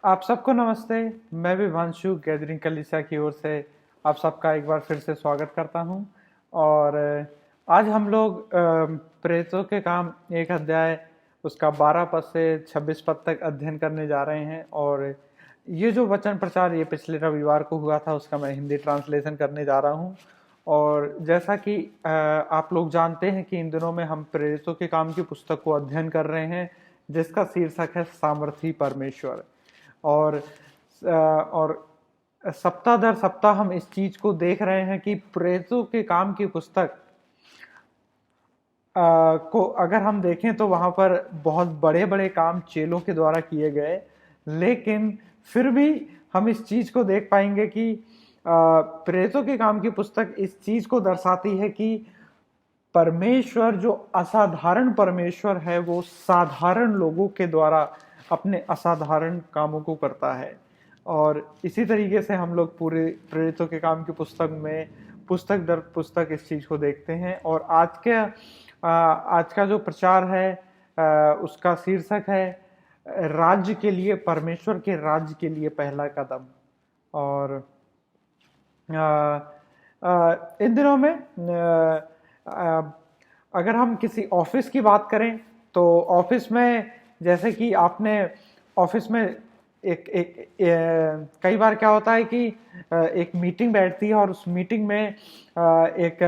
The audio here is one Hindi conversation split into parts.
आप सबको नमस्ते। मैं विभांशु गैदरिंग कलीसिया की ओर से आप सबका एक बार फिर से स्वागत करता हूं। और आज हम लोग प्रेरितों के काम एक अध्याय उसका 12 पद से 26 पद तक अध्ययन करने जा रहे हैं। और ये जो वचन प्रचार ये पिछले रविवार को हुआ था उसका मैं हिंदी ट्रांसलेशन करने जा रहा हूं। और जैसा कि आप लोग जानते हैं कि इन दिनों में हम प्रेरितों के काम की पुस्तक को अध्ययन कर रहे हैं जिसका शीर्षक है सामर्थी परमेश्वर। और सप्ताह दर सप्ताह हम इस चीज को देख रहे हैं कि प्रेरितों के काम की पुस्तक को अगर हम देखें तो वहां पर बहुत बड़े बड़े काम चेलों के द्वारा किए गए, लेकिन फिर भी हम इस चीज को देख पाएंगे कि प्रेरितों के काम की पुस्तक इस चीज को दर्शाती है कि परमेश्वर जो असाधारण परमेश्वर है वो साधारण लोगों के द्वारा अपने असाधारण कामों को करता है। और इसी तरीके से हम लोग पूरे प्रेरितों के काम की पुस्तक में पुस्तक दर पुस्तक इस चीज को देखते हैं। और आज का जो प्रचार है उसका शीर्षक है राज्य के लिए, परमेश्वर के राज्य के लिए पहला कदम। और इन दिनों में अगर हम किसी ऑफिस की बात करें तो ऑफिस में जैसे कि आपने ऑफिस में कई बार क्या होता है कि एक मीटिंग बैठती है और उस मीटिंग में एक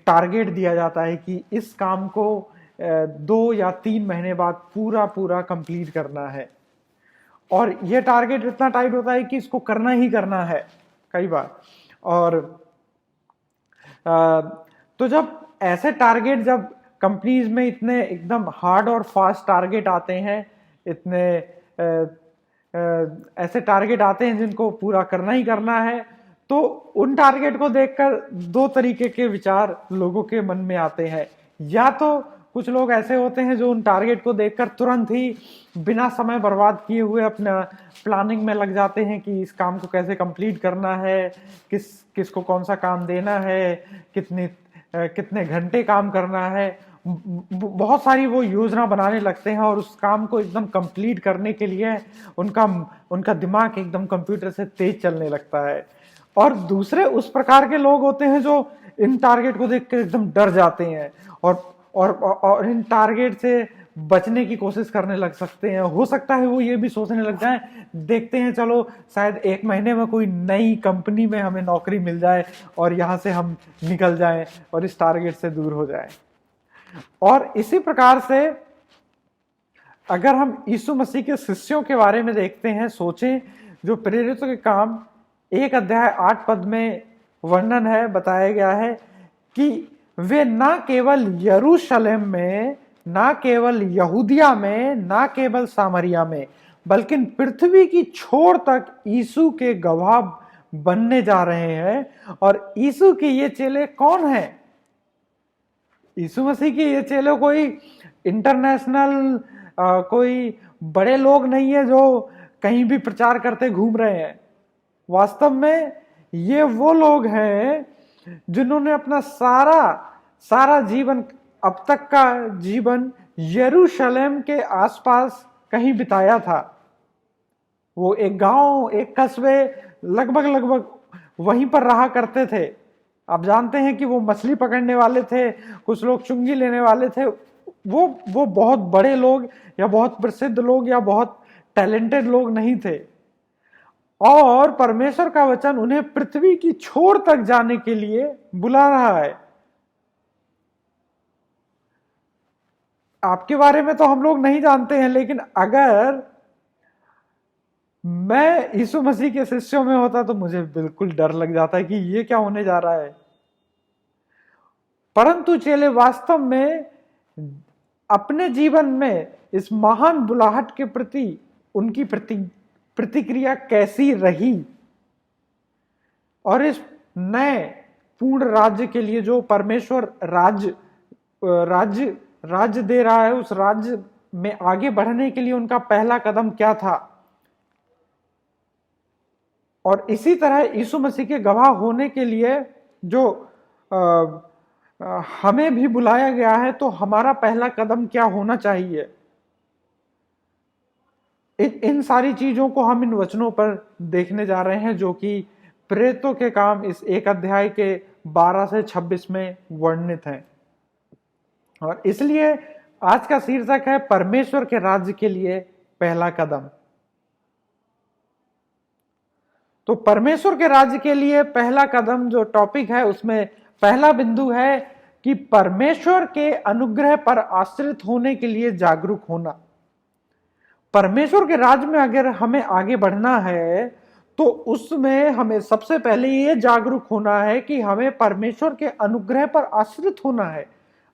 टारगेट दिया जाता है कि इस काम को 2 या 3 महीने बाद पूरा कंप्लीट करना है। और ये टारगेट इतना टाइट होता है कि इसको करना ही करना है कई बार। और तो जब ऐसे टारगेट, जब कंपनीज में इतने एकदम हार्ड और फास्ट टारगेट आते हैं, इतने ऐसे टारगेट आते हैं जिनको पूरा करना ही करना है, तो उन टारगेट को देखकर 2 तरीके के विचार लोगों के मन में आते हैं। या तो कुछ लोग ऐसे होते हैं जो उन टारगेट को देखकर तुरंत ही बिना समय बर्बाद किए हुए अपना प्लानिंग में लग जाते हैं कि इस काम को कैसे कंप्लीट करना है, किसको कौन सा काम देना है, कितने घंटे काम करना है। बहुत सारी वो योजना बनाने लगते हैं और उस काम को एकदम कंप्लीट करने के लिए उनका दिमाग एकदम कंप्यूटर से तेज चलने लगता है। और दूसरे उस प्रकार के लोग होते हैं जो इन टारगेट को देख कर एकदम डर जाते हैं और इन टारगेट से बचने की कोशिश करने लग सकते हैं। हो सकता है वो ये भी सोचने लग जाएं, देखते हैं चलो शायद 1 महीने में कोई नई कंपनी में हमें नौकरी मिल जाए और यहाँ से हम निकल जाएं और इस टारगेट से दूर हो जाएं। और इसी प्रकार से अगर हम यीशु मसीह के शिष्यों के बारे में देखते हैं, सोचें, जो प्रेरितों के काम 1 अध्याय 8 पद में वर्णन है, बताया गया है कि वे ना केवल यरूशलेम में, ना केवल यहूदिया में, ना केवल सामरिया में, बल्कि पृथ्वी की छोर तक यीशु के गवाह बनने जा रहे हैं। और यीशु के ये चेले कौन हैं? यीशु मसीह के ये चेले कोई इंटरनेशनल कोई बड़े लोग नहीं है जो कहीं भी प्रचार करते घूम रहे हैं। वास्तव में ये वो लोग हैं जिन्होंने अपना सारा जीवन, अब तक का जीवन यरूशलेम के आसपास कहीं बिताया था। वो एक गांव, एक कस्बे लगभग वहीं पर रहा करते थे। आप जानते हैं कि वो मछली पकड़ने वाले थे, कुछ लोग चुंगी लेने वाले थे। वो बहुत बड़े लोग या बहुत प्रसिद्ध लोग या बहुत टैलेंटेड लोग नहीं थे। और परमेश्वर का वचन उन्हें पृथ्वी की छोर तक जाने के लिए बुला रहा है। आपके बारे में तो हम लोग नहीं जानते हैं, लेकिन अगर मैं यीशु मसीह के शिष्यों में होता तो मुझे बिल्कुल डर लग जाता है कि ये क्या होने जा रहा है। परंतु चेले वास्तव में अपने जीवन में इस महान बुलाहट के प्रति उनकी प्रतिक्रिया कैसी रही, और इस नए पूर्ण राज्य के लिए जो परमेश्वर राज्य दे रहा है, उस राज्य में आगे बढ़ने के लिए उनका पहला कदम क्या था। और इसी तरह यीशु मसीह के गवाह होने के लिए जो हमें भी बुलाया गया है, तो हमारा पहला कदम क्या होना चाहिए। इन सारी चीजों को हम इन वचनों पर देखने जा रहे हैं, जो कि प्रेरितों के काम इस एक अध्याय के 12 से 26 में वर्णित हैं। और इसलिए आज का शीर्षक है परमेश्वर के राज्य के लिए पहला कदम। तो परमेश्वर के राज्य के लिए पहला कदम जो टॉपिक है, उसमें पहला बिंदु है कि परमेश्वर के अनुग्रह पर आश्रित होने के लिए जागरूक होना। परमेश्वर के राज्य में अगर हमें आगे बढ़ना है तो उसमें हमें सबसे पहले ये जागरूक होना है कि हमें परमेश्वर के अनुग्रह पर आश्रित होना है,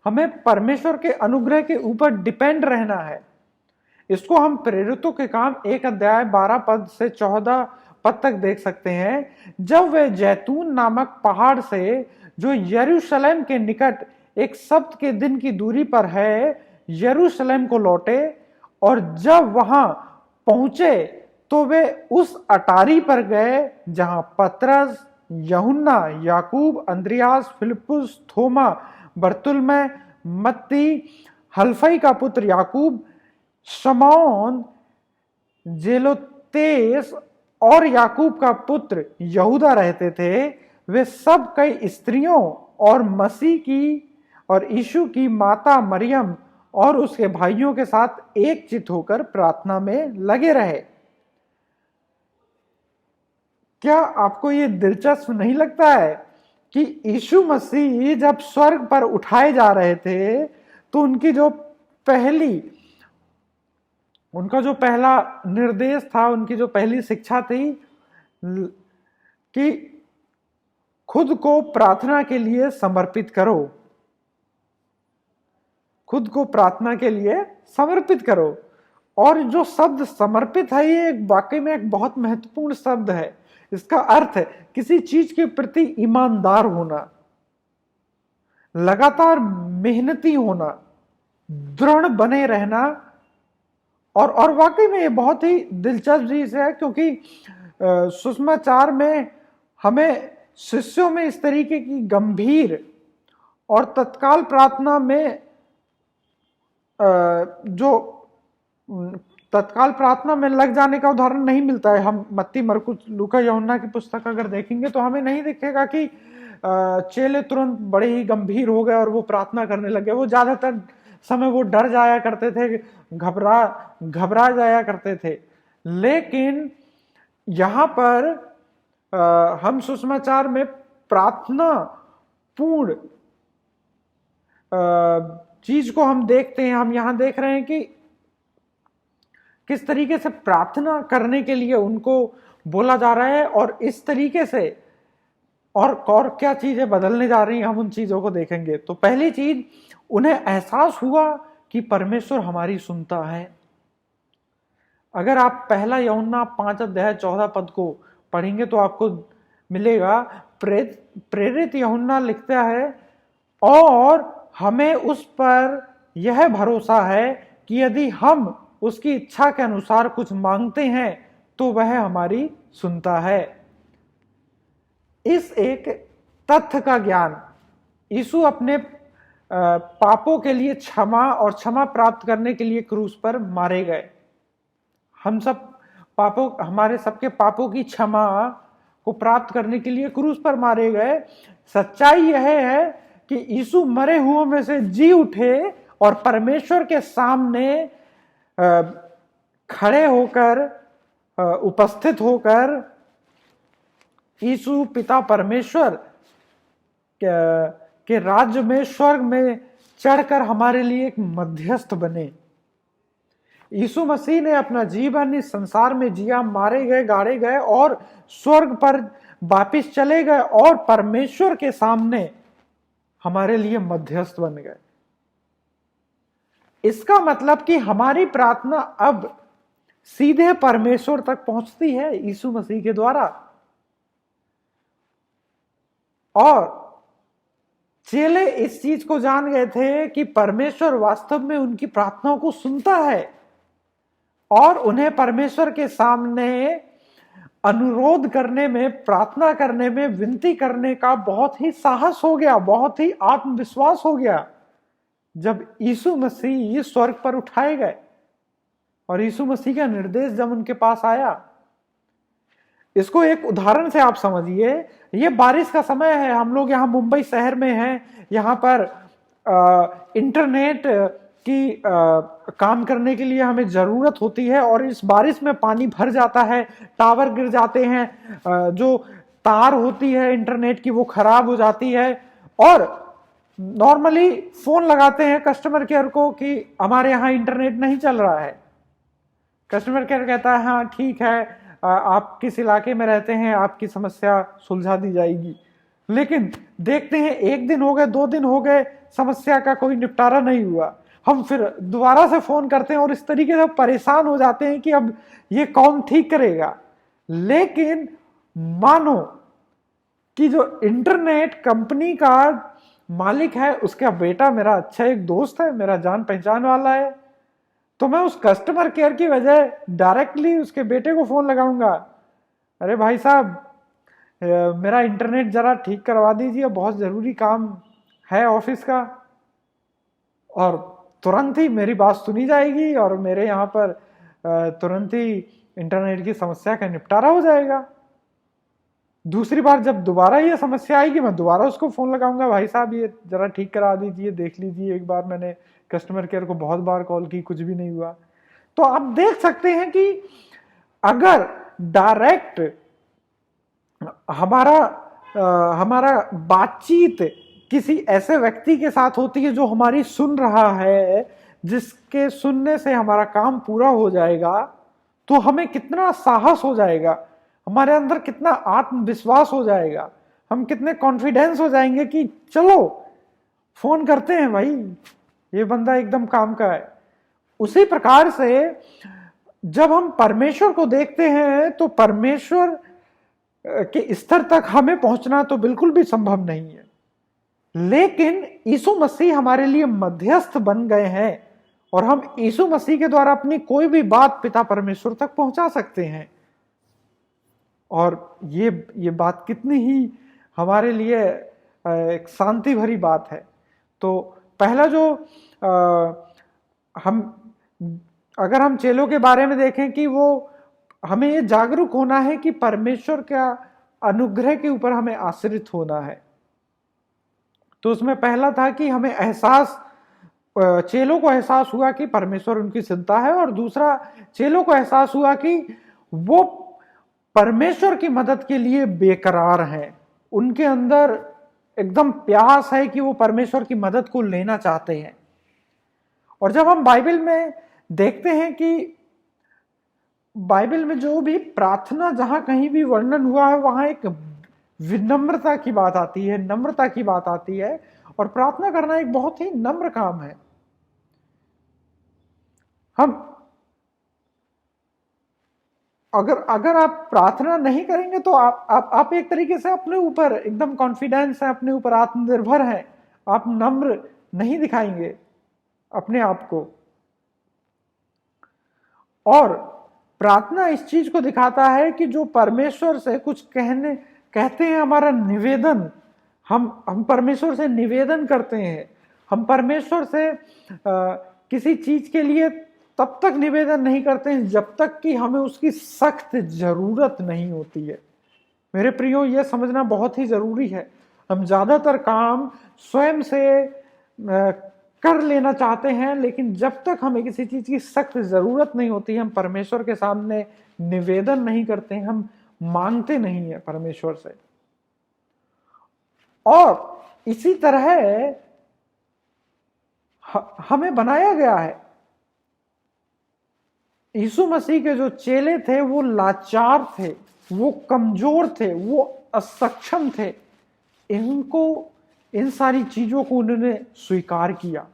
हमें परमेश्वर के अनुग्रह के ऊपर डिपेंड रहना है। इसको हम प्रेरितों के काम 1 अध्याय 12 पद से 14 पद तक देख सकते हैं। जब वे जैतून नामक पहाड़ से जो यरूशलेम के निकट एक सप्त के दिन की दूरी पर है, यरूशलेम को लौटे, और जब वहां पहुंचे तो वे उस अटारी पर गए जहां पतरस, यूहन्ना, याकूब, अंद्रियास, फिलिप्पुस, थोमा, बरतुल्मै, मत्ती, हल्फई का पुत्र याकूब, शमौन, जेलोतेस और याकूब का पुत्र यहूदा रहते थे। वे सब कई स्त्रियों और मसीह की और यीशु की माता मरियम और उसके भाइयों के साथ एक चित होकर प्रार्थना में लगे रहे। क्या आपको यह दिलचस्प नहीं लगता है कि यीशु मसीह जब स्वर्ग पर उठाए जा रहे थे तो उनका जो पहला निर्देश था, उनकी जो पहली शिक्षा थी कि खुद को प्रार्थना के लिए समर्पित करो, खुद को प्रार्थना के लिए समर्पित करो। और जो शब्द समर्पित है, ये वाकई में एक बहुत महत्वपूर्ण शब्द है। इसका अर्थ है किसी चीज के प्रति ईमानदार होना, लगातार मेहनती होना, दृढ़ बने रहना। और वाकई में ये बहुत ही दिलचस्प चीज है, क्योंकि सुसमाचार में हमें शिष्यों में इस तरीके की गंभीर और तत्काल प्रार्थना में जो तत्काल प्रार्थना में लग जाने का उदाहरण नहीं मिलता है। हम मत्ती, मरकुस, लूका, यूहन्ना की पुस्तक अगर देखेंगे तो हमें नहीं दिखेगा कि चेले तुरंत बड़े ही गंभीर हो गए और वो प्रार्थना करने लगे। वो ज्यादातर समय वो डर जाया करते थे, घबरा जाया करते थे। लेकिन यहाँ पर हम सुसमाचार में प्रार्थना पूर्ण चीज को हम देखते हैं। हम यहाँ देख रहे हैं कि किस तरीके से प्रार्थना करने के लिए उनको बोला जा रहा है, और इस तरीके से और क्या चीजें बदलने जा रही हैं, हम उन चीजों को देखेंगे। तो पहली चीज, उन्हें एहसास हुआ कि परमेश्वर हमारी सुनता है। अगर आप पहला यूहन्ना 5 अध्याय 14 पद को पढ़ेंगे तो आपको मिलेगा, प्रेरित यूहन्ना लिखता है, और हमें उस पर यह भरोसा है कि यदि हम उसकी इच्छा के अनुसार कुछ मांगते हैं तो वह हमारी सुनता है। इस एक तथ्य का ज्ञान, यीशु अपने पापों के लिए क्षमा प्राप्त करने के लिए क्रूस पर मारे गए। हमारे सबके पापों की क्षमा को प्राप्त करने के लिए क्रूस पर मारे गए। सच्चाई यह है कि यीशु मरे हुओं में से जी उठे और परमेश्वर के सामने खड़े होकर, उपस्थित होकर, यीशु पिता परमेश्वर के राज्य में, स्वर्ग में चढ़कर हमारे लिए एक मध्यस्थ बने। यीशु मसीह ने अपना जीवन इस संसार में जिया, मारे गए, गाड़े गए और स्वर्ग पर वापिस चले गए और परमेश्वर के सामने हमारे लिए मध्यस्थ बन गए। इसका मतलब कि हमारी प्रार्थना अब सीधे परमेश्वर तक पहुंचती है यीशु मसीह के द्वारा। और चेले इस चीज को जान गए थे कि परमेश्वर वास्तव में उनकी प्रार्थनाओं को सुनता है, और उन्हें परमेश्वर के सामने अनुरोध करने में, प्रार्थना करने में, विनती करने का बहुत ही साहस हो गया, बहुत ही आत्मविश्वास हो गया जब यीशु मसीह स्वर्ग पर उठाए गए। और यीशु मसीह का निर्देश जब उनके पास आया, इसको एक उदाहरण से आप समझिए। ये बारिश का समय है, हम लोग यहाँ मुंबई शहर में हैं, यहाँ पर इंटरनेट की काम करने के लिए हमें जरूरत होती है, और इस बारिश में पानी भर जाता है, टावर गिर जाते हैं, जो तार होती है इंटरनेट की वो खराब हो जाती है, और नॉर्मली फोन लगाते हैं कस्टमर केयर को कि हमारे यहाँ इंटरनेट नहीं चल रहा है। कस्टमर केयर कहता है हाँ ठीक है, आप किस इलाके में रहते हैं, आपकी समस्या सुलझा दी जाएगी। लेकिन देखते हैं 1 दिन हो गए, 2 दिन हो गए, समस्या का कोई निपटारा नहीं हुआ। हम फिर दोबारा से फोन करते हैं और इस तरीके से परेशान हो जाते हैं कि अब ये कौन ठीक करेगा। लेकिन मानो कि जो इंटरनेट कंपनी का मालिक है, उसका बेटा मेरा अच्छा एक दोस्त है, मेरा जान पहचान वाला है, तो मैं उस कस्टमर केयर की वजह डायरेक्टली उसके बेटे को फोन लगाऊंगा, अरे भाई साहब मेरा इंटरनेट जरा ठीक करवा दीजिए, बहुत जरूरी काम है ऑफिस का, और तुरंत ही मेरी बात सुनी जाएगी और मेरे यहाँ पर तुरंत ही इंटरनेट की समस्या का निपटारा हो जाएगा। दूसरी बार जब दोबारा ये समस्या आएगी, मैं दोबारा उसको फोन लगाऊंगा, भाई साहब ये जरा ठीक करा दीजिए, देख लीजिए एक बार, मैंने कस्टमर केयर को बहुत बार कॉल की, कुछ भी नहीं हुआ। तो आप देख सकते हैं कि अगर डायरेक्ट हमारा बातचीत किसी ऐसे व्यक्ति के साथ होती है जो हमारी सुन रहा है, जिसके सुनने से हमारा काम पूरा हो जाएगा, तो हमें कितना साहस हो जाएगा, हमारे अंदर कितना आत्मविश्वास हो जाएगा, हम कितने कॉन्फिडेंस हो जाएंगे कि चलो फोन करते हैं भाई, ये बंदा एकदम काम का है। उसी प्रकार से जब हम परमेश्वर को देखते हैं तो परमेश्वर के स्तर तक हमें पहुंचना तो बिल्कुल भी संभव नहीं है, लेकिन यीशु मसीह हमारे लिए मध्यस्थ बन गए हैं और हम यीशु मसीह के द्वारा अपनी कोई भी बात पिता परमेश्वर तक पहुंचा सकते हैं। और ये बात कितनी ही हमारे लिए एक शांति भरी बात है। तो पहला जो अगर हम चेलों के बारे में देखें कि वो हमें ये जागरूक होना है कि परमेश्वर का अनुग्रह के ऊपर हमें आश्रित होना है। तो उसमें पहला था कि हमें चेलों को एहसास हुआ कि परमेश्वर उनकी चिंता है, और दूसरा चेलों को एहसास हुआ कि वो परमेश्वर की मदद के लिए बेकरार हैं, उनके अंदर एकदम प्यास है कि वो परमेश्वर की मदद को लेना चाहते हैं। और जब हम बाइबल में देखते हैं कि बाइबल में जो भी प्रार्थना जहां कहीं भी वर्णन हुआ है, वहां एक विनम्रता की बात आती है, नम्रता की बात आती है, और प्रार्थना करना एक बहुत ही नम्र काम है। हम अगर आप प्रार्थना नहीं करेंगे तो आप एक तरीके से अपने ऊपर एकदम कॉन्फिडेंस है, अपने ऊपर आत्मनिर्भर है, आप नम्र नहीं दिखाएंगे अपने आप को। और प्रार्थना इस चीज को दिखाता है कि जो परमेश्वर से कुछ कहते हैं, हमारा निवेदन, हम परमेश्वर से निवेदन करते हैं, हम परमेश्वर से किसी चीज के लिए तब तक निवेदन नहीं करते हैं जब तक कि हमें उसकी सख्त जरूरत नहीं होती है। मेरे प्रियो, यह समझना बहुत ही जरूरी है। हम ज्यादातर काम स्वयं से कर लेना चाहते हैं, लेकिन जब तक हमें किसी चीज की सख्त जरूरत नहीं होती, हम परमेश्वर के सामने निवेदन नहीं करते हैं, हम मांगते नहीं है परमेश्वर से। और इसी तरह हमें बनाया गया है। यीशु मसीह के जो चेले थे वो लाचार थे, वो कमजोर थे, वो असक्षम थे। इन सारी चीजों को उन्होंने स्वीकार किया,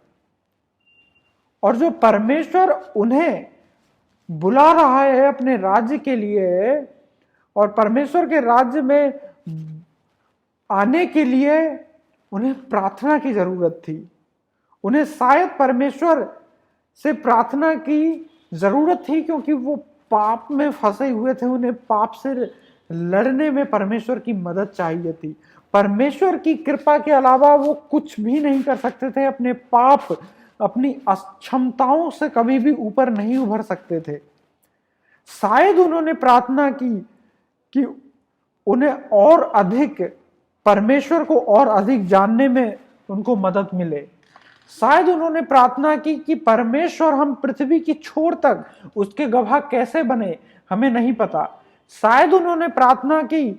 और जो परमेश्वर उन्हें बुला रहा है अपने राज्य के लिए, और परमेश्वर के राज्य में आने के लिए उन्हें प्रार्थना की जरूरत थी। उन्हें शायद परमेश्वर से प्रार्थना की जरूरत थी, क्योंकि वो पाप में फंसे हुए थे, उन्हें पाप से लड़ने में परमेश्वर की मदद चाहिए थी। परमेश्वर की कृपा के अलावा वो कुछ भी नहीं कर सकते थे अपने पाप अपनी अक्षमताओं से कभी भी ऊपर नहीं उभर सकते थे। शायद उन्होंने प्रार्थना की कि उन्हें और अधिक परमेश्वर को और अधिक जानने में उनको मदद मिले। शायद उन्होंने प्रार्थना की कि परमेश्वर हम पृथ्वी की छोर तक उसके गवाह कैसे बने, हमें नहीं पता। शायद उन्होंने प्रार्थना की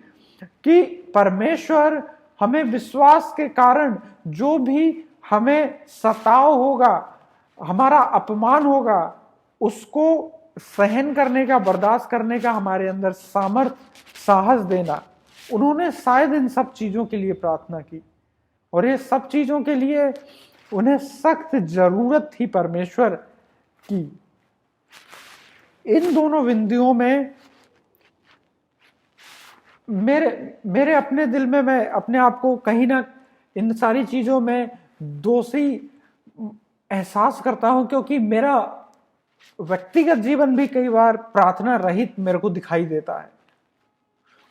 कि परमेश्वर हमें विश्वास के कारण जो भी हमें सताव होगा, हमारा अपमान होगा, उसको सहन करने का, बर्दाश्त करने का हमारे अंदर सामर्थ, साहस देना। उन्होंने शायद इन सब चीजों के लिए प्रार्थना की, और ये सब चीजों के लिए उन्हें सख्त जरूरत थी परमेश्वर की। इन दोनों विनतियों में मेरे अपने दिल में, मैं अपने आप को कहीं ना इन सारी चीजों में दोषी एहसास करता हूं, क्योंकि मेरा व्यक्तिगत जीवन भी कई बार प्रार्थना रहित मेरे को दिखाई देता है।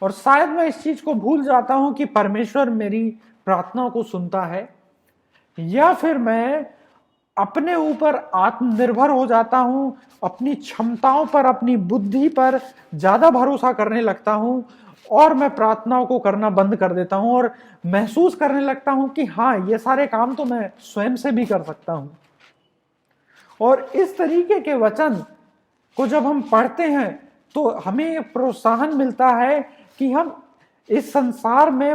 और शायद मैं इस चीज को भूल जाता हूं कि परमेश्वर मेरी प्रार्थना को सुनता है, या फिर मैं अपने ऊपर आत्मनिर्भर हो जाता हूं, अपनी क्षमताओं पर, अपनी बुद्धि पर ज्यादा भरोसा करने लगता हूं, और मैं प्रार्थनाओं को करना बंद कर देता हूं और महसूस करने लगता हूं कि हाँ, ये सारे काम तो मैं स्वयं से भी कर सकता हूं। और इस तरीके के वचन को जब हम पढ़ते हैं तो हमें एक प्रोत्साहन मिलता है कि हम इस संसार में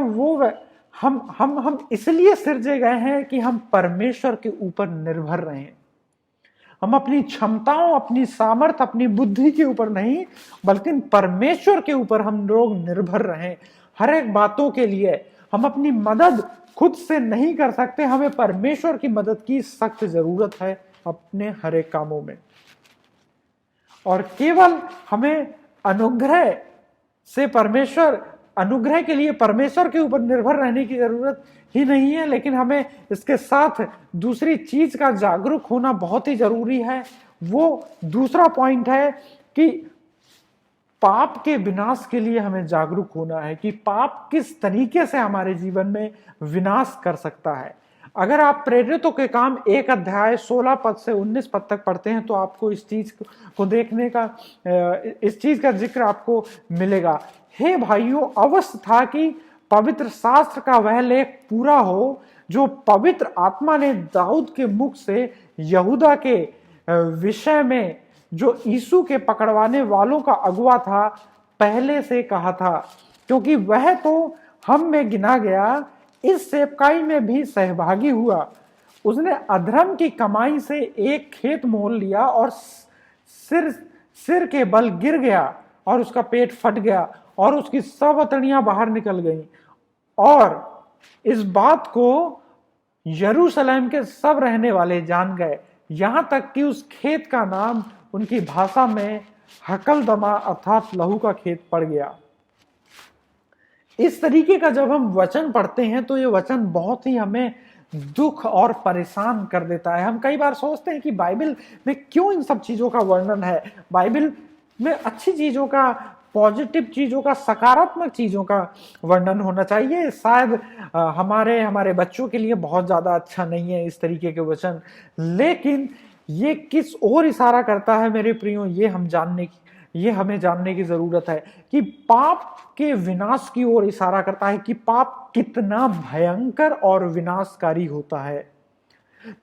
हम इसलिए सिरजे गए हैं कि हम परमेश्वर के ऊपर निर्भर रहें। हम अपनी क्षमताओं, अपनी सामर्थ, अपनी बुद्धि के ऊपर नहीं, बल्कि परमेश्वर के ऊपर हम लोग निर्भर रहें। हर एक बातों के लिए हम अपनी मदद खुद से नहीं कर सकते, हमें परमेश्वर की मदद की सख्त जरूरत है अपने हर एक कामों में। और केवल हमें अनुग्रह के लिए परमेश्वर के ऊपर निर्भर रहने की जरूरत ही नहीं है, लेकिन हमें इसके साथ दूसरी चीज का जागरूक होना बहुत ही जरूरी है। वो दूसरा पॉइंट है कि पाप के विनाश के लिए हमें जागरूक होना है, कि पाप किस तरीके से हमारे जीवन में विनाश कर सकता है। अगर आप प्रेरितों के काम 1 अध्याय 16 पद से 19 पद तक पढ़ते हैं तो आपको इस चीज को देखने का, इस चीज का जिक्र आपको मिलेगा। हे भाइयों, अवश्य था कि पवित्र शास्त्र का वह लेख पूरा हो जो पवित्र आत्मा ने दाऊद के मुख से यहूदा के विषय में, जो यीशु के पकड़वाने वालों का अगुवा था, पहले से कहा था, क्योंकि वह तो हम में गिना गया, इस सेवकाई में भी सहभागी हुआ। उसने अधर्म की कमाई से एक खेत मोल लिया और सिर के बल गिर गया और उसका पेट फट गया और उसकी सब अतड़ियां बाहर निकल गईं। और इस बात को यरूशलेम के सब रहने वाले जान गए, यहां तक कि उस खेत का नाम उनकी भाषा में हकलदमा अर्थात लहू का खेत पड़ गया। इस तरीके का जब हम वचन पढ़ते हैं तो ये वचन बहुत ही हमें दुख और परेशान कर देता है। हम कई बार सोचते हैं कि बाइबल में क्यों इन सब चीजों का वर्णन है, बाइबल में अच्छी चीजों का, पॉजिटिव चीजों का, सकारात्मक चीजों का वर्णन होना चाहिए। शायद हमारे बच्चों के लिए बहुत ज्यादा अच्छा नहीं है इस तरीके के वचन, लेकिन ये किस ओर इशारा करता है मेरे प्रियो, ये हमें जानने की जरूरत है कि पाप के विनाश की ओर इशारा करता है, कि पाप कितना भयंकर और विनाशकारी होता है।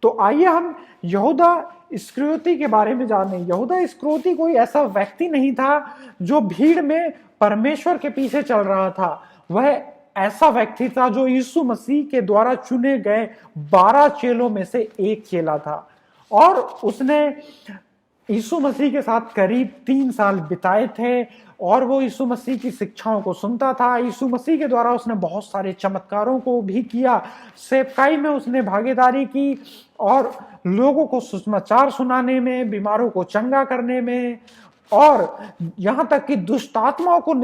तो आइए हम यहूदा इस्करियोती के बारे में जानें। यहूदा इस्करियोती कोई ऐसा व्यक्ति नहीं था जो भीड़ में परमेश्वर के पीछे चल रहा था। वह ऐसा व्यक्ति था जो यीशु मसीह के द्वारा चुने गए 12 चेलों में से एक चेला था, और उसने यीशु मसीह के साथ करीब 3 साल बिताए थे, और वो यीशु मसीह की शिक्षाओं को सुनता था। यीशु मसीह के द्वारा उसने बहुत सारे चमत्कारों को भी किया, सेवकाई में उसने भागीदारी की, और लोगों को सुसमाचार सुनाने में, बीमारों को चंगा करने में, और यहाँ तक कि दुष्ट आत्माओं को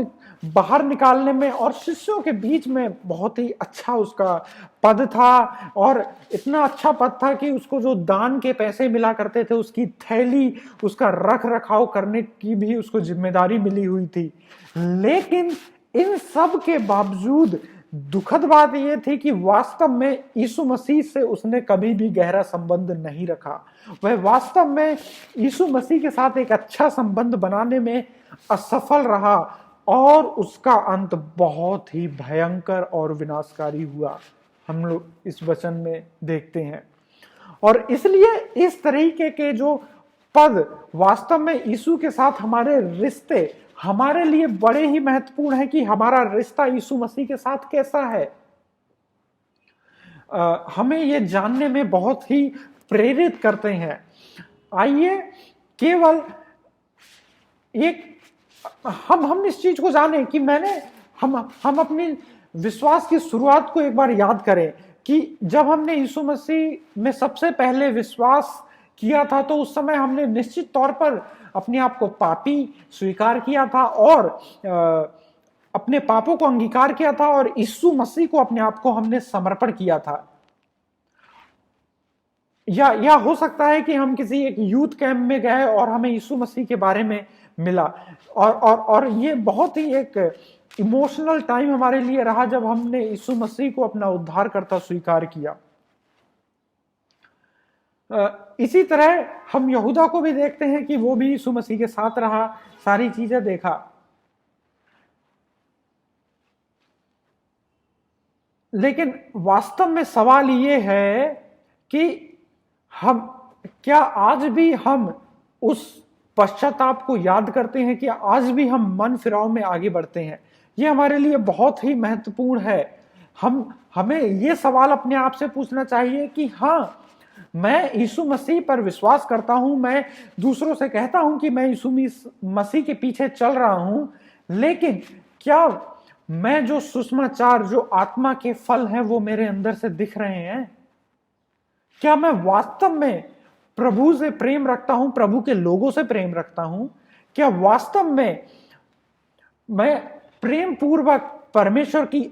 बाहर निकालने में, और शिष्यों के बीच में बहुत ही अच्छा उसका पद था। और इतना अच्छा पद था कि उसको जो दान के पैसे मिला करते थे, उसकी थैली, उसका रख रखाव करने की भी उसको जिम्मेदारी मिली हुई थी। लेकिन इन सब के बावजूद दुखद बात यह थी कि वास्तव में यीशु मसीह से उसने कभी भी गहरा संबंध नहीं रखा। वह वास्तव में यीशु मसीह के साथ एक अच्छा संबंध बनाने में असफल रहा और उसका अंत बहुत ही भयंकर और विनाशकारी हुआ, हम लोग इस वचन में देखते हैं। और इसलिए इस तरीके के जो पद वास्तव में यीशु के साथ हमारे रिश्ते हमारे लिए बड़े ही महत्वपूर्ण है कि हमारा रिश्ता यीशु मसीह के साथ कैसा है। हमें ये जानने में बहुत ही प्रेरित करते हैं। आइए केवल एक हम इस चीज को जानें कि हम अपनी विश्वास की शुरुआत को एक बार याद करें कि जब हमने यीशु मसीह में सबसे पहले विश्वास किया था तो उस समय हमने निश्चित तौर पर अपने आप को पापी स्वीकार किया था और अपने पापों को अंगीकार किया था और यीशु मसीह को अपने आप को हमने समर्पण किया था। या हो सकता है कि हम किसी एक यूथ कैंप में गए और हमें यीशु मसीह के बारे में मिला और ये बहुत ही एक इमोशनल टाइम हमारे लिए रहा जब हमने यीशु मसीह को अपना उद्धारकर्ता स्वीकार किया। इसी तरह हम यहूदा को भी देखते हैं कि वो भी यीशु मसीह के साथ रहा, सारी चीजें देखा। लेकिन वास्तव में सवाल ये है कि क्या आज भी हम उस पश्चाताप को याद करते हैं कि आज भी हम मन फिराव में आगे बढ़ते हैं। ये हमारे लिए बहुत ही महत्वपूर्ण है। हमें ये सवाल अपने आप से पूछना चाहिए कि हाँ, मैं यीशु मसीह पर विश्वास करता हूं, मैं दूसरों से कहता हूं कि मैं यीशु मसीह के पीछे चल रहा हूं, लेकिन क्या मैं जो सुसमाचार, जो आत्मा के फल हैं, वो मेरे अंदर से दिख रहे हैं? क्या मैं वास्तव में प्रभु से प्रेम रखता हूं, प्रभु के लोगों से प्रेम रखता हूं? क्या वास्तव में मैं प्रेम पूर्वक परमेश्वर की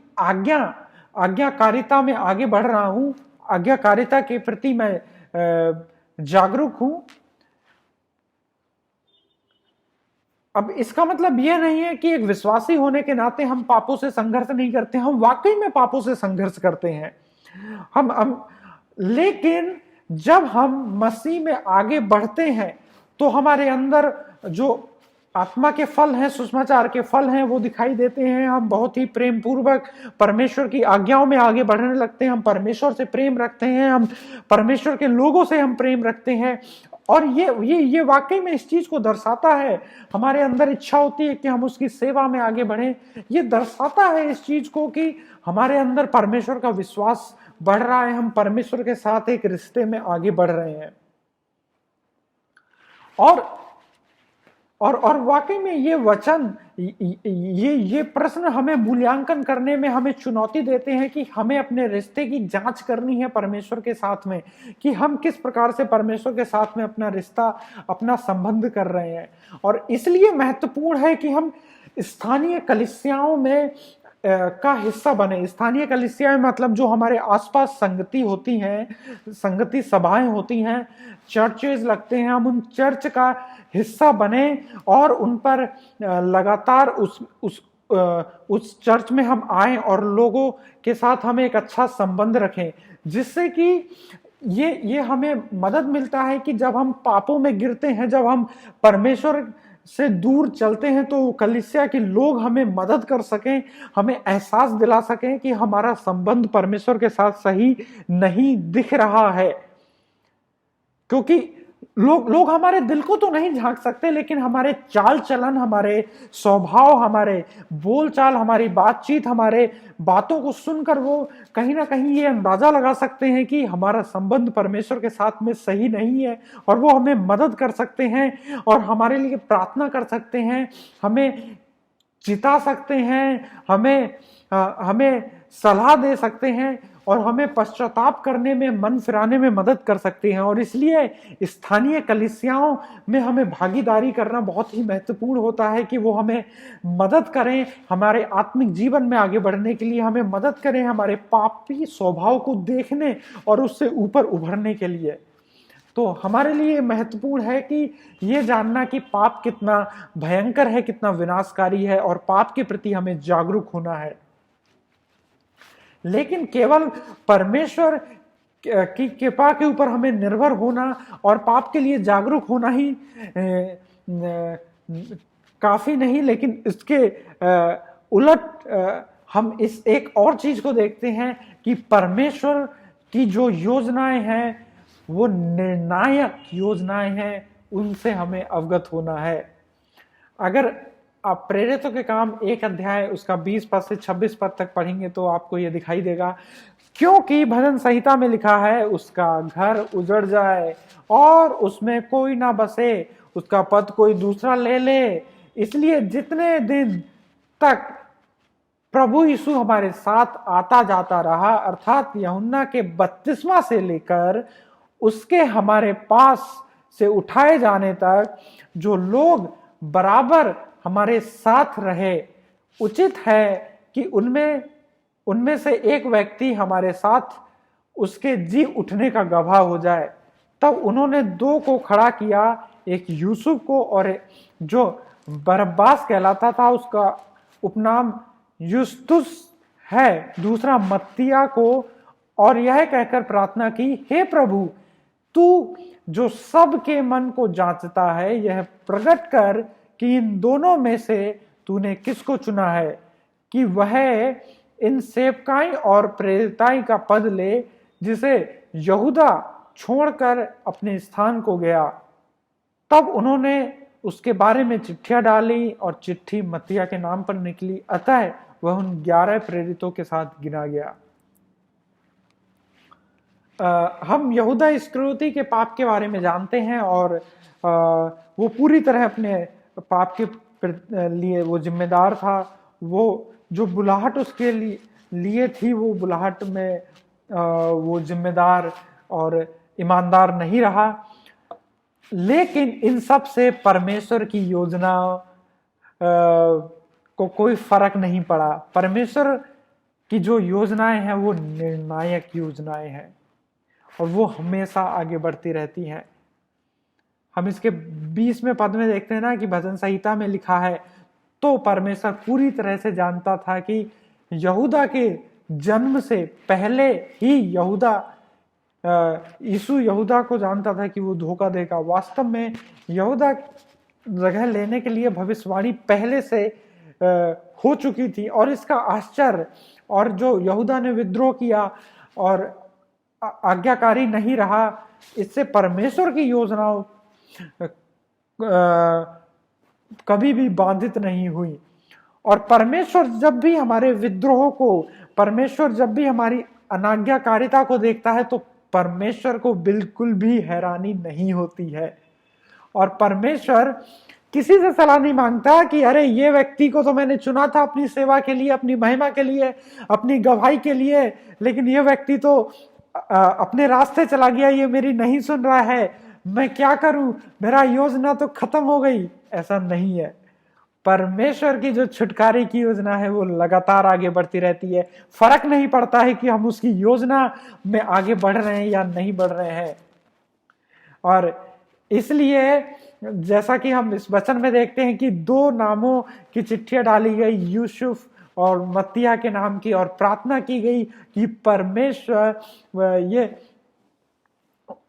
आज्ञाकारिता में आगे बढ़ रहा हूं, आज्ञाकारिता के प्रति मैं जागरूक हूं? अब इसका मतलब यह नहीं है कि एक विश्वासी होने के नाते हम पापों से संघर्ष नहीं करते। हम वाकई में पापों से संघर्ष करते हैं। लेकिन जब हम मसीह में आगे बढ़ते हैं तो हमारे अंदर जो आत्मा के फल हैं, सुसमाचार के फल हैं, वो दिखाई देते हैं। हम बहुत ही प्रेम पूर्वक परमेश्वर की आज्ञाओं में आगे बढ़ने लगते हैं। हम परमेश्वर से प्रेम रखते हैं, हम परमेश्वर के लोगों से हम प्रेम रखते हैं। और ये वाकई में इस चीज को दर्शाता है, हमारे अंदर इच्छा होती है कि हम उसकी सेवा में आगे बढ़ें। ये दर्शाता है इस चीज को कि हमारे अंदर परमेश्वर का विश्वास बढ़ रहा है, हम परमेश्वर के साथ एक रिश्ते में आगे बढ़ रहे हैं। और वाकई में ये वचन, ये प्रश्न हमें मूल्यांकन करने में हमें चुनौती देते हैं कि हमें अपने रिश्ते की जांच करनी है परमेश्वर के साथ में, कि हम किस प्रकार से परमेश्वर के साथ में अपना रिश्ता, अपना संबंध कर रहे हैं। और इसलिए महत्वपूर्ण है कि हम स्थानीय कलीसियाओं में का हिस्सा बने। स्थानीय कलीसियाएं मतलब जो हमारे आसपास संगति होती हैं, संगति सभाएं होती हैं, चर्चेज लगते हैं, हम उन चर्च का हिस्सा बने और उन पर लगातार उस चर्च में हम आए और लोगों के साथ हम एक अच्छा संबंध रखें, जिससे कि ये हमें मदद मिलता है कि जब हम पापों में गिरते हैं, जब हम परमेश्वर से दूर चलते हैं, तो कलीसिया के लोग हमें मदद कर सकें, हमें एहसास दिला सकें कि हमारा संबंध परमेश्वर के साथ सही नहीं दिख रहा है। क्योंकि लोग हमारे दिल को तो नहीं झांक सकते, लेकिन हमारे चाल चलन, हमारे स्वभाव, हमारे बोलचाल, हमारी बातचीत, हमारे बातों को सुनकर वो कहीं ना कहीं ये अंदाजा लगा सकते हैं कि हमारा संबंध परमेश्वर के साथ में सही नहीं है। और वो हमें मदद कर सकते हैं और हमारे लिए प्रार्थना कर सकते हैं, हमें जिता सकते हैं, हमें सलाह दे सकते हैं और हमें पश्चाताप करने में, मन फिराने में मदद कर सकते हैं। और इसलिए स्थानीय कलीसियाओं में हमें भागीदारी करना बहुत ही महत्वपूर्ण होता है कि वो हमें मदद करें, हमारे आत्मिक जीवन में आगे बढ़ने के लिए हमें मदद करें, हमारे पापी स्वभाव को देखने और उससे ऊपर उभरने के लिए। तो हमारे लिए महत्वपूर्ण है कि ये जानना कि पाप कितना भयंकर है, कितना विनाशकारी है, और पाप के प्रति हमें जागरूक होना है। लेकिन केवल परमेश्वर की कृपा के ऊपर हमें निर्भर होना और पाप के लिए जागरूक होना ही काफी नहीं, लेकिन इसके उलट हम इस एक और चीज को देखते हैं कि परमेश्वर की जो योजनाएं हैं वो निर्णायक योजनाएं हैं, उनसे हमें अवगत होना है। अगर आप प्रेरितों के काम 1 अध्याय उसका 20 पद से 26 पद तक पढ़ेंगे तो आपको यह दिखाई देगा, क्योंकि भजन संहिता में लिखा है उसका घर उजड़ जाए और उसमें कोई ना बसे, उसका पद कोई दूसरा ले ले। इसलिए जितने दिन तक प्रभु यीशु हमारे साथ आता जाता रहा, अर्थात यूहन्ना के बपतिस्मा से लेकर उसके हमारे पास से उठाए जाने तक जो लोग बराबर हमारे साथ रहे, उचित है कि उनमें से एक व्यक्ति हमारे साथ उसके जी उठने का गवाह हो जाए। तब उन्होंने 2 को खड़ा किया, एक यूसुफ को और जो बरब्बास कहलाता था उसका उपनाम युस्तुस है, दूसरा मत्तिया को, और यह कहकर प्रार्थना की, हे प्रभु, तू जो सबके मन को जांचता है, यह प्रकट कर कि इन दोनों में से तूने किसको चुना है कि वह इन सेवकाई और प्रेरिताई का पद ले, जिसे यहूदा छोड़कर अपने स्थान को गया। तब उन्होंने उसके बारे में चिट्ठियां डाली और चिट्ठी मत्तिया के नाम पर निकली, अतः वह उन 11 प्रेरितों के साथ गिना गया। हम यहूदा इस्करियोती के पाप के बारे में जानते हैं और वो पूरी तरह अपने पाप के लिए वो जिम्मेदार था। वो जो बुलाहट उसके लिए थी, वो बुलाहट में वो जिम्मेदार और ईमानदार नहीं रहा। लेकिन इन सब से परमेश्वर की योजना को कोई फर्क नहीं पड़ा। परमेश्वर की जो योजनाएं हैं वो निर्णायक योजनाएं हैं और वो हमेशा आगे बढ़ती रहती हैं। हम इसके 20वें पद में देखते हैं ना कि भजन संहिता में लिखा है, तो परमेश्वर पूरी तरह से जानता था कि यहूदा के जन्म से पहले ही यीशु यहूदा को जानता था कि वो धोखा देगा। वास्तव में यहूदा जगह लेने के लिए भविष्यवाणी पहले से हो चुकी थी और इसका आश्चर्य, और जो यहूदा ने विद्रोह किया और आज्ञाकारी नहीं रहा, इससे परमेश्वर की योजनाओं कभी भी बाधित नहीं हुई। और परमेश्वर जब भी हमारे विद्रोह को, परमेश्वर जब भी हमारी अनाज्ञाकारिता को देखता है, तो परमेश्वर को बिल्कुल भी हैरानी नहीं होती है। और परमेश्वर किसी से सलाह नहीं मांगता कि अरे ये व्यक्ति को तो मैंने चुना था अपनी सेवा के लिए, अपनी महिमा के लिए, अपनी गवाही के लिए, लेकिन ये व्यक्ति तो अपने रास्ते चला गया, ये मेरी नहीं सुन रहा है, मैं क्या करूं, मेरा योजना तो खत्म हो गई। ऐसा नहीं है। परमेश्वर की जो छुटकारे की योजना है वो लगातार आगे बढ़ती रहती है। फर्क नहीं पड़ता है कि हम उसकी योजना में आगे बढ़ रहे हैं या नहीं बढ़ रहे हैं। और इसलिए जैसा कि हम इस वचन में देखते हैं कि 2 नामों की चिट्ठियां डाली गई, यूसुफ और मत्तिया के नाम की, और प्रार्थना की गई कि परमेश्वर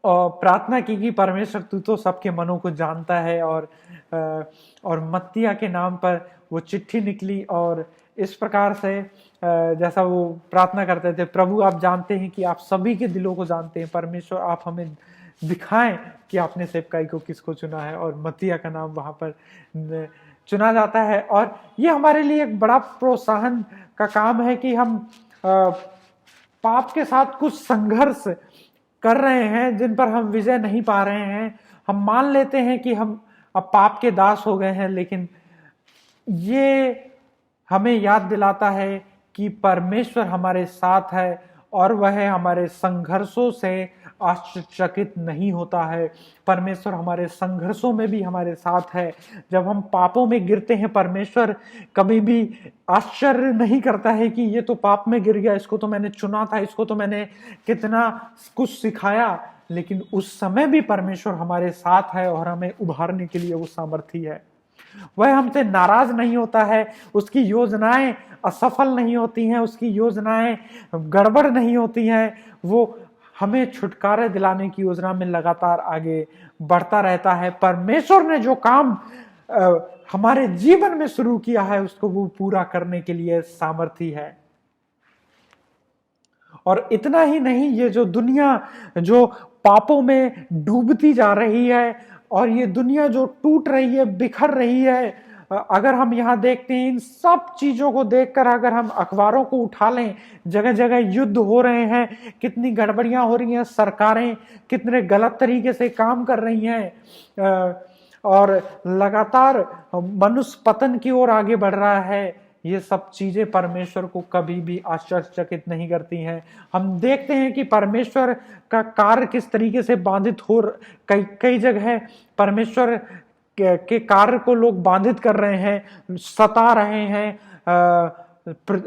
प्रार्थना की कि परमेश्वर तू तो सबके मनों को जानता है। और मत्तिया के नाम पर वो चिट्ठी निकली और इस प्रकार से जैसा वो प्रार्थना करते थे, प्रभु आप जानते हैं कि आप सभी के दिलों को जानते हैं, परमेश्वर आप हमें दिखाएं कि आपने सेवकाई को किसको चुना है। और मत्तिया का नाम वहां पर चुना जाता है। और ये हमारे लिए एक बड़ा प्रोत्साहन का काम है कि हम पाप के साथ कुछ संघर्ष कर रहे हैं जिन पर हम विजय नहीं पा रहे हैं। हम मान लेते हैं कि हम अब पाप के दास हो गए हैं, लेकिन ये हमें याद दिलाता है कि परमेश्वर हमारे साथ है और वह हमारे संघर्षों से आश्चर्यचकित नहीं होता है। परमेश्वर हमारे संघर्षों में भी हमारे साथ है। जब हम पापों में गिरते हैं, परमेश्वर कभी भी आश्चर्य नहीं करता है कि ये तो पाप में गिर गया, इसको तो मैंने चुना था, इसको तो मैंने कितना कुछ सिखाया, लेकिन उस समय भी परमेश्वर हमारे साथ है और हमें उभारने के लिए वो सामर्थी है। वह हमसे नाराज नहीं होता है, उसकी योजनाएं असफल नहीं होती हैं, उसकी योजनाएं गड़बड़ नहीं होती हैं। वो हमें छुटकारा दिलाने की योजना में लगातार आगे बढ़ता रहता है। परमेश्वर ने जो काम हमारे जीवन में शुरू किया है उसको वो पूरा करने के लिए सामर्थी है। और इतना ही नहीं, ये जो दुनिया जो पापों में डूबती जा रही है और ये दुनिया जो टूट रही है, बिखर रही है, अगर हम यहाँ देखते हैं, इन सब चीजों को देखकर अगर हम अखबारों को उठा लें, जगह जगह युद्ध हो रहे हैं, कितनी गड़बड़ियां हो रही हैं, सरकारें कितने गलत तरीके से काम कर रही हैं और लगातार मनुष्य पतन की ओर आगे बढ़ रहा है, ये सब चीजें परमेश्वर को कभी भी आश्चर्यचकित नहीं करती हैं। हम देखते हैं कि परमेश्वर का कार्य किस तरीके से बाधित हो, कई कई जगह परमेश्वर के कार्य को लोग बाधित कर रहे हैं, सता रहे हैं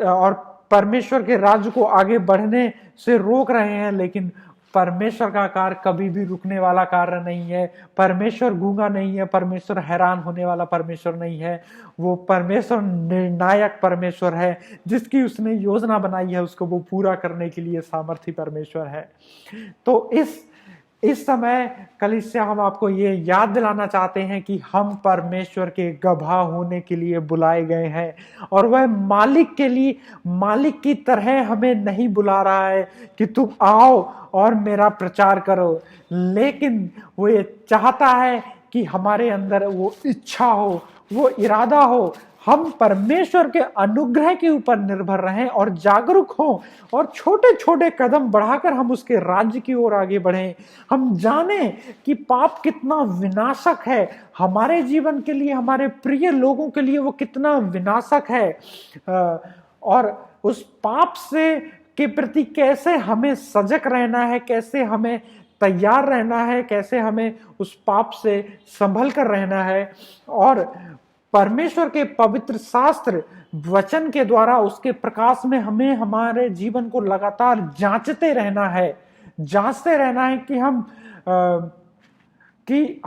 और परमेश्वर के राज्य को आगे बढ़ने से रोक रहे हैं। लेकिन परमेश्वर का कार्य कभी भी रुकने वाला कार्य नहीं है। परमेश्वर गूंगा नहीं है, परमेश्वर हैरान होने वाला परमेश्वर नहीं है। वो परमेश्वर निर्णायक परमेश्वर है, जिसकी उसने योजना बनाई है उसको वो पूरा करने के लिए सामर्थी परमेश्वर है। तो इस समय कलीसिया हम आपको ये याद दिलाना चाहते हैं कि हम परमेश्वर के गवाह होने के लिए बुलाए गए हैं और वह मालिक की तरह हमें नहीं बुला रहा है कि तुम आओ और मेरा प्रचार करो, लेकिन वो ये चाहता है कि हमारे अंदर वो इच्छा हो, वो इरादा हो, हम परमेश्वर के अनुग्रह के ऊपर निर्भर रहें और जागरूक हों और छोटे छोटे कदम बढ़ाकर हम उसके राज्य की ओर आगे बढ़ें। हम जानें कि पाप कितना विनाशक है हमारे जीवन के लिए, हमारे प्रिय लोगों के लिए वो कितना विनाशक है और उस पाप से के प्रति कैसे हमें सजग रहना है, कैसे हमें तैयार रहना है, कैसे हमें उस पाप से संभल कर रहना है। और परमेश्वर के पवित्र शास्त्र वचन के द्वारा उसके प्रकाश में हमें हमारे जीवन को लगातार जांचते रहना है कि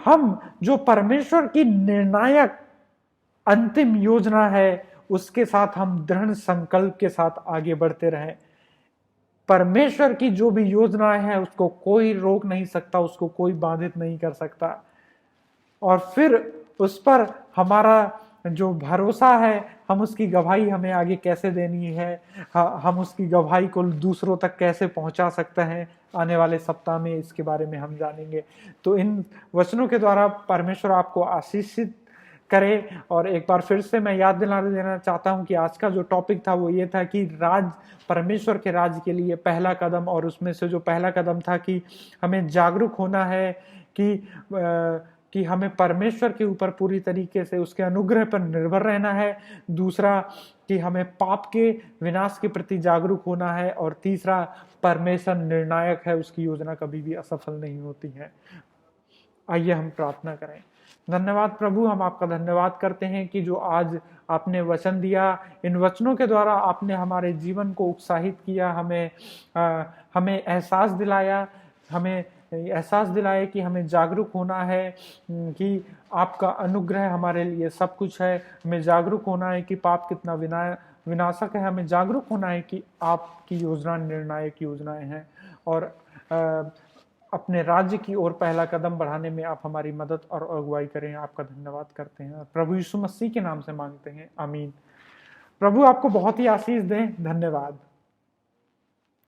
हम जो परमेश्वर की निर्णायक अंतिम योजना है उसके साथ हम दृढ़ संकल्प के साथ आगे बढ़ते रहें। परमेश्वर की जो भी योजनाएं हैं उसको कोई रोक नहीं सकता, उसको कोई बाधित नहीं कर सकता। और फिर उस पर हमारा जो भरोसा है, हम उसकी गवाही हमें आगे कैसे देनी है, हम उसकी गवाही को दूसरों तक कैसे पहुंचा सकते हैं, आने वाले सप्ताह में इसके बारे में हम जानेंगे। तो इन वचनों के द्वारा परमेश्वर आपको आशीषित करे। और एक बार फिर से मैं याद दिला देना चाहता हूं कि आज का जो टॉपिक था वो ये था कि परमेश्वर के राज्य के लिए पहला कदम, और उसमें से जो पहला कदम था कि हमें जागरूक होना है कि हमें परमेश्वर के ऊपर पूरी तरीके से उसके अनुग्रह पर निर्भर रहना है। दूसरा कि हमें पाप के विनाश के प्रति जागरूक होना है। और तीसरा, परमेश्वर निर्णायक है, उसकी योजना कभी भी असफल नहीं होती है। आइए हम प्रार्थना करें। धन्यवाद प्रभु, हम आपका धन्यवाद करते हैं कि जो आज आपने वचन दिया, इन वचनों के द्वारा आपने हमारे जीवन को उत्साहित किया, हमें एहसास दिलाया कि हमें जागरूक होना है कि आपका अनुग्रह हमारे लिए सब कुछ है। हमें जागरूक होना है कि पाप कितना विनाशक है। हमें जागरूक होना है कि आपकी योजना निर्णायक योजनाएं हैं और अपने राज्य की ओर पहला कदम बढ़ाने में आप हमारी मदद और अगुवाई करें। आपका धन्यवाद करते हैं और प्रभु यीशु मसीह के नाम से मांगते हैं, आमीन। प्रभु आपको बहुत ही आशीष दें। धन्यवाद।